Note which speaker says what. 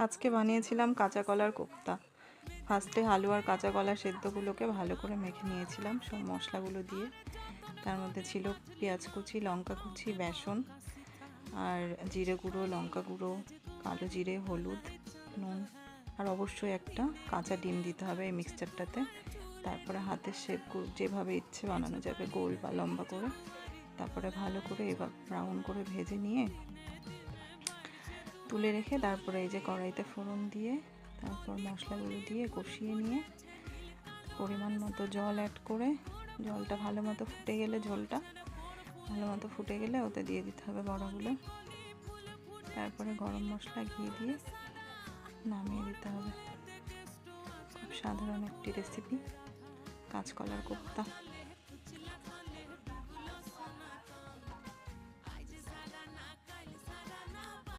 Speaker 1: আজকে বানিয়েছিলাম কাঁচা কলার কোপ্তা। ফার্স্টে আলু আর কাঁচা কলা সেদ্ধগুলোকে ভালো করে মেখে নিয়েছিলাম সব মশলাগুলো দিয়ে। তার মধ্যে ছিল পেঁয়াজ কুচি, লঙ্কা কুচি, বেসন আর জিরে গুঁড়ো, লঙ্কা গুঁড়ো, কালো জিরে, হলুদ, নুন আর অবশ্যই একটা কাঁচা ডিম দিতে হবে এই মিক্সচারটাতে। তারপরে হাতের শেপ যেভাবে ইচ্ছে বানানো যাবে, গোল বা লম্বা করে। তারপরে ভালো করে এবার ব্রাউন করে ভেজে নিয়ে তুলে রেখে তারপরে এই যে কড়াইতে ফোড়ন দিয়ে তারপর মশলাগুলো দিয়ে কষিয়ে নিয়ে পরিমাণ মতো জল অ্যাড করে, জলটা ভালো মতো ফুটে গেলে, ঝোলটা ভালো মতো ফুটে গেলে ওতে দিয়ে দিতে হবে বড়াগুলো। তারপরে গরম মশলা ঘি দিয়ে নামিয়ে দিতে হবে। খুব সাধারণ একটি রেসিপি, কাঁচকলার কোপ্তা।